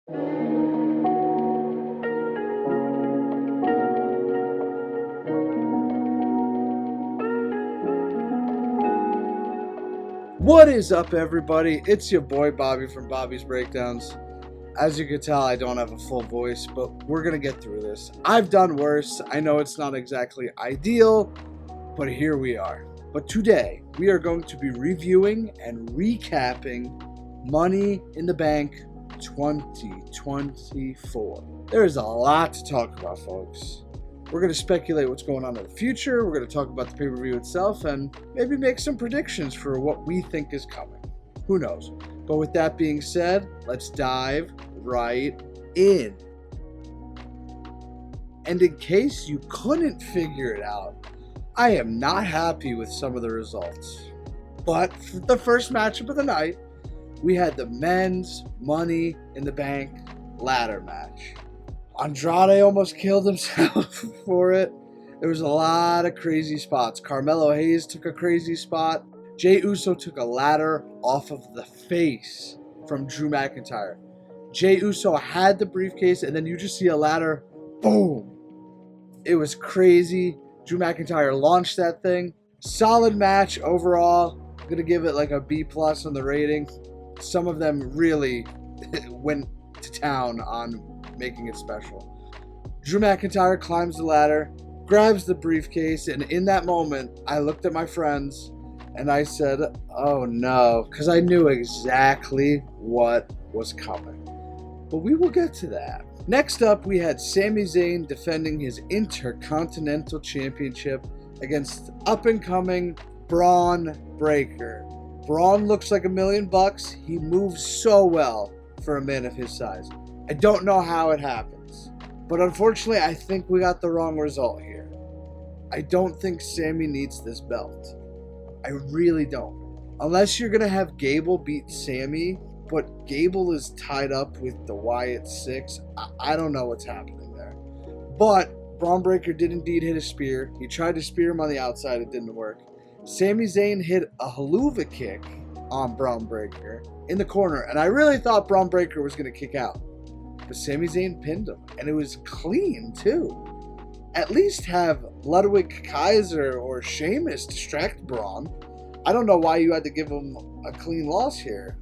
What is up, everybody? It's your boy Bobby from Bobby's Breakdowns. As you can tell, I don't have a full voice, but we're going to get through this. I've done worse. I know it's not exactly ideal, but here we are. But today, we are going to be reviewing and recapping Money in the Bank 2024. There's a lot to talk about, folks. We're going to speculate what's going on in the future. We're going to talk about the pay-per-view itself and maybe make some predictions for what we think is coming. Who knows? But with that being said, let's dive right in. And in case you couldn't figure it out, I am not happy with some of the results. But for the first matchup of the night, we had the men's Money in the Bank ladder match. Andrade almost killed himself for it. There was a lot of crazy spots. Carmelo Hayes took a crazy spot. Jey Uso took a ladder off of the face from Drew McIntyre. Jey Uso had the briefcase, and then you just see a ladder. Boom! It was crazy. Drew McIntyre launched that thing. Solid match overall. I'm going to give it like a B+ on the rating. Some of them really went to town on making it special. Drew McIntyre climbs the ladder, grabs the briefcase, and in that moment, I looked at my friends and I said, oh no, because I knew exactly what was coming. But we will get to that. Next up, we had Sami Zayn defending his Intercontinental Championship against up-and-coming Braun Breaker. Braun looks like $1 million. He moves so well for a man of his size. I don't know how it happens, but unfortunately, I think we got the wrong result here. I don't think Sami needs this belt. I really don't. Unless you're going to have Gable beat Sami, but Gable is tied up with the Wyatt 6. I don't know what's happening there. But Braun Breaker did indeed hit a spear. He tried to spear him on the outside. It didn't work. Sami Zayn hit a haluva kick on Braun Breaker in the corner, and I really thought Braun Breaker was going to kick out. But Sami Zayn pinned him, and it was clean, too. At least have Ludwig Kaiser or Sheamus distract Braun. I don't know why you had to give him a clean loss here.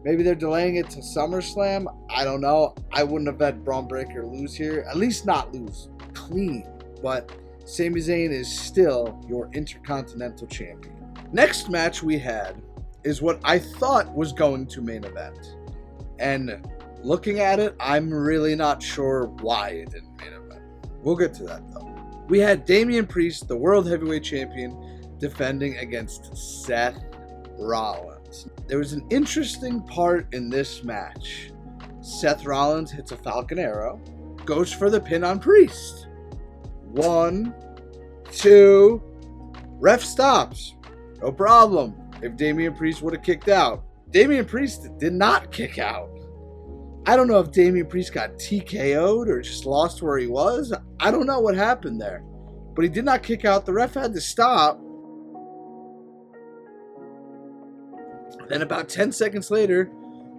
Maybe they're delaying it to SummerSlam. I don't know. I wouldn't have bet Braun Breaker lose here. At least not lose clean. But Sami Zayn is still your Intercontinental Champion. Next match we had is what I thought was going to main event. And looking at it, I'm really not sure why it didn't main event. We'll get to that, though. We had Damian Priest, the World Heavyweight Champion, defending against Seth Rollins. There was an interesting part in this match. Seth Rollins hits a Falcon Arrow, goes for the pin on Priest. 1, 2, ref stops. No problem. If Damian Priest would have kicked out. Damian Priest did not kick out. I don't know if Damian Priest got TKO'd or just lost where he was. I don't know what happened there. But he did not kick out. The ref had to stop. Then about 10 seconds later,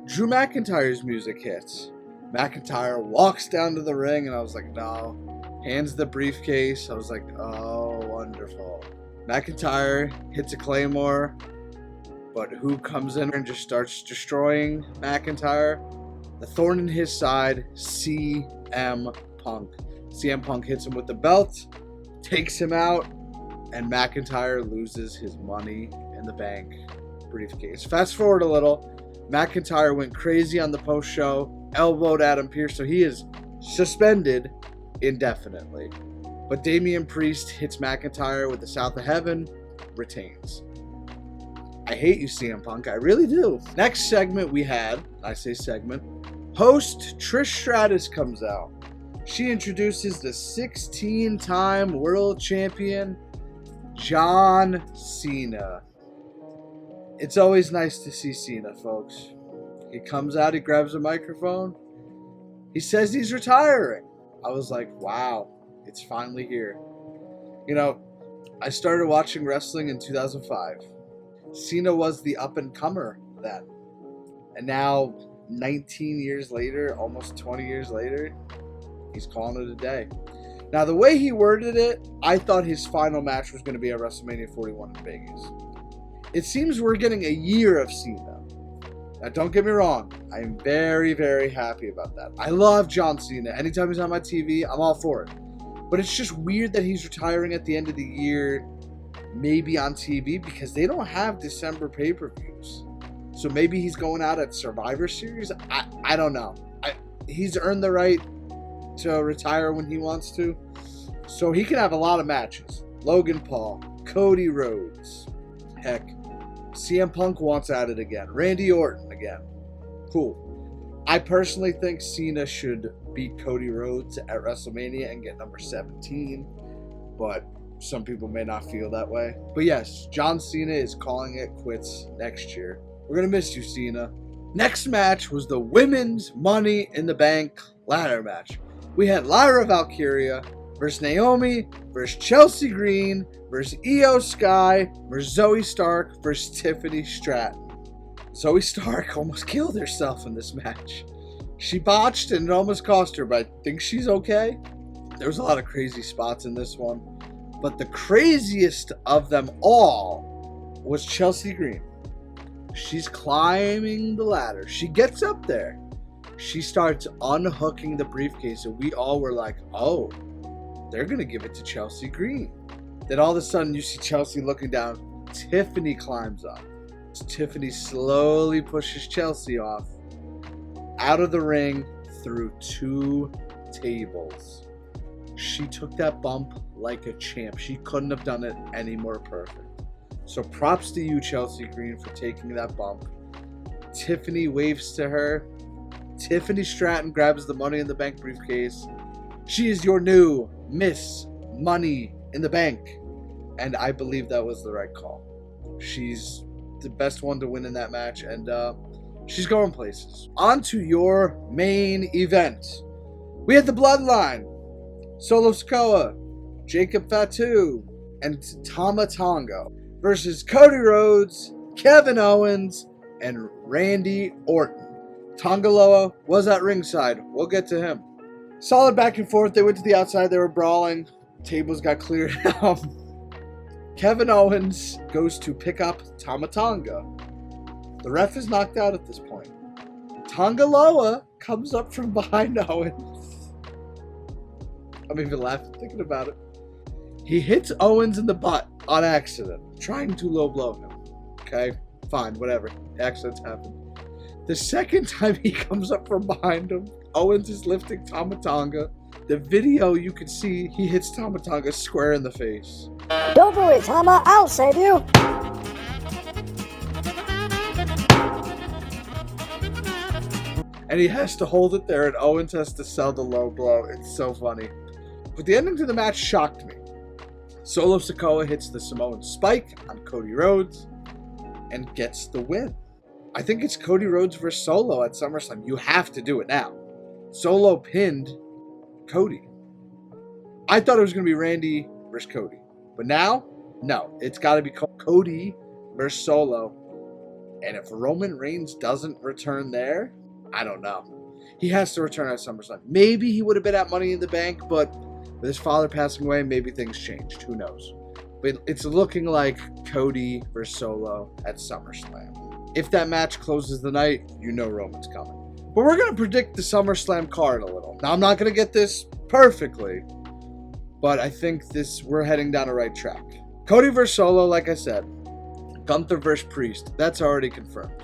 Drew McIntyre's music hits. McIntyre walks down to the ring, and I was like, no. Hands the briefcase. I was like, oh, wonderful. McIntyre hits a Claymore. But who comes in and just starts destroying McIntyre? The thorn in his side, CM Punk. CM Punk hits him with the belt, takes him out, and McIntyre loses his Money in the Bank briefcase. Fast forward a little, McIntyre went crazy on the post-show, elbowed Adam Pearce, so he is suspended indefinitely. But Damian Priest hits McIntyre with the South of Heaven, retains. I hate you, CM Punk. I really do. Next segment we had, I say segment, host Trish Stratus comes out. She introduces the 16-time world champion, John Cena. It's always nice to see Cena, folks. He comes out, he grabs a microphone. He says he's retiring. I was like, wow, it's finally here. You know, I started watching wrestling in 2005. Cena was the up-and-comer then. And now 19 years later, almost 20 years later, he's calling it a day. Now, the way he worded it, I thought his final match was going to be at WrestleMania 41 in Vegas. It seems we're getting a year of Cena. Now, don't get me wrong. I am very, very happy about that. I love John Cena. Anytime he's on my TV, I'm all for it. But it's just weird that he's retiring at the end of the year, maybe on TV, because they don't have December pay-per-views. So maybe he's going out at Survivor Series. I don't know. He's earned the right to retire when he wants to. So he can have a lot of matches. Logan Paul, Cody Rhodes. Heck, CM Punk wants at it again. Randy Orton again. Cool. I personally think Cena should beat Cody Rhodes at WrestleMania and get number 17. But some people may not feel that way. But yes, John Cena is calling it quits next year. We're going to miss you, Cena. Next match was the Women's Money in the Bank ladder match. We had Lyra Valkyria versus Naomi versus Chelsea Green versus Io Sky versus Zoe Stark versus Tiffany Stratton. Zoe Stark almost killed herself in this match. She botched and it almost cost her, but I think she's okay. There was a lot of crazy spots in this one. But the craziest of them all was Chelsea Green. She's climbing the ladder. She gets up there. She starts unhooking the briefcase, and we all were like, oh, they're going to give it to Chelsea Green. Then all of a sudden, you see Chelsea looking down. Tiffany climbs up. Tiffany slowly pushes Chelsea off, out of the ring, through 2 tables. She took that bump like a champ. She couldn't have done it any more perfect. So props to you, Chelsea Green, for taking that bump. Tiffany waves to her. Tiffany Stratton grabs the Money in the Bank briefcase. She is your new Miss Money in the Bank. And I believe that was the right call. She's the best one to win in that match, and she's going places. On to your main event. We had the Bloodline. Solo Sikoa, Jacob Fatu, and Tama Tonga versus Cody Rhodes, Kevin Owens, and Randy Orton. Tongaloa was at ringside. We'll get to him. Solid back and forth. They went to the outside. They were brawling. Tables got cleared out. Kevin Owens goes to pick up Tama Tonga. The ref is knocked out at this point. Tongaloa comes up from behind Owens. I'm even laughing thinking about it. He hits Owens in the butt on accident, trying to low blow him. Okay, fine, whatever. Accidents happen. The second time he comes up from behind him, Owens is lifting Tama Tonga. The video, you can see he hits Tama Tonga square in the face. Don't do it, Tama. I'll save you. And he has to hold it there, and Owens has to sell the low blow. It's so funny. But the ending to the match shocked me. Solo Sikoa hits the Samoan Spike on Cody Rhodes and gets the win. I think it's Cody Rhodes versus Solo at SummerSlam. You have to do it now. Solo pinned Cody. I thought it was going to be Randy versus Cody. But now, no. It's got to be Cody versus Solo. And if Roman Reigns doesn't return there, I don't know. He has to return at SummerSlam. Maybe he would have been at Money in the Bank, but with his father passing away, maybe things changed. Who knows? But it's looking like Cody versus Solo at SummerSlam. If that match closes the night, you know Roman's coming. But we're going to predict the SummerSlam card a little. Now, I'm not going to get this perfectly, but I think we're heading down the right track. Cody versus Solo, like I said. Gunther versus Priest, that's already confirmed.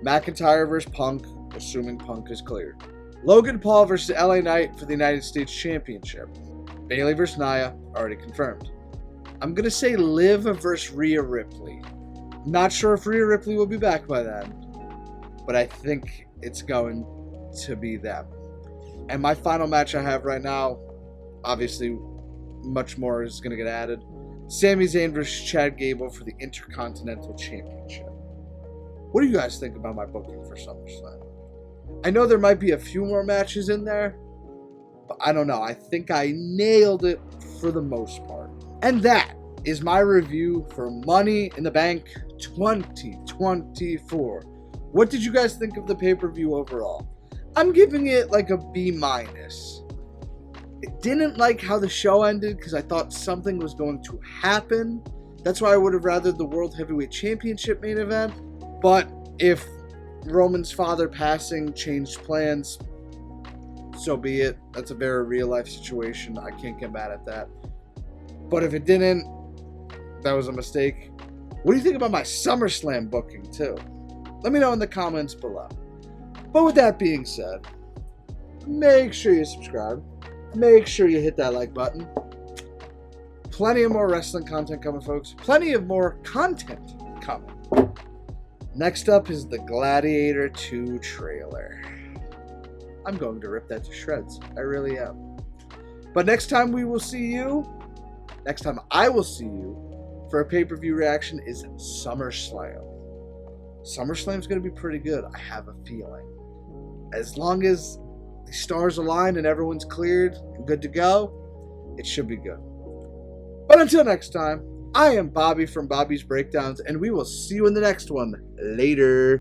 McIntyre versus Punk, assuming Punk is cleared. Logan Paul versus LA Knight for the United States Championship. Bayley versus Nia, already confirmed. I'm going to say Liv versus Rhea Ripley. Not sure if Rhea Ripley will be back by then, but I think it's going to be them. And my final match I have right now, obviously much more is going to get added. Sami Zayn versus Chad Gable for the Intercontinental Championship. What do you guys think about my booking for SummerSlam? I know there might be a few more matches in there, but I don't know. I think I nailed it for the most part. And that is my review for Money in the Bank 2024. What did you guys think of the pay-per-view overall? I'm giving it like a B-. I didn't like how the show ended because I thought something was going to happen. That's why I would have rather the World Heavyweight Championship main event. But if Roman's father passing changed plans, so be it. That's a very real-life situation. I can't get mad at that. But if it didn't, that was a mistake. What do you think about my SummerSlam booking, too? Let me know in the comments below. But with that being said, make sure you subscribe. Make sure you hit that like button. Plenty of more wrestling content coming, folks. Plenty of more content coming. Next up is the Gladiator 2 trailer. I'm going to rip that to shreds. I really am. But next time I will see you for a pay-per-view reaction is SummerSlam. SummerSlam's going to be pretty good, I have a feeling. As long as the stars align and everyone's cleared and good to go, it should be good. But until next time, I am Bobby from Bobby's Breakdowns, and we will see you in the next one. Later.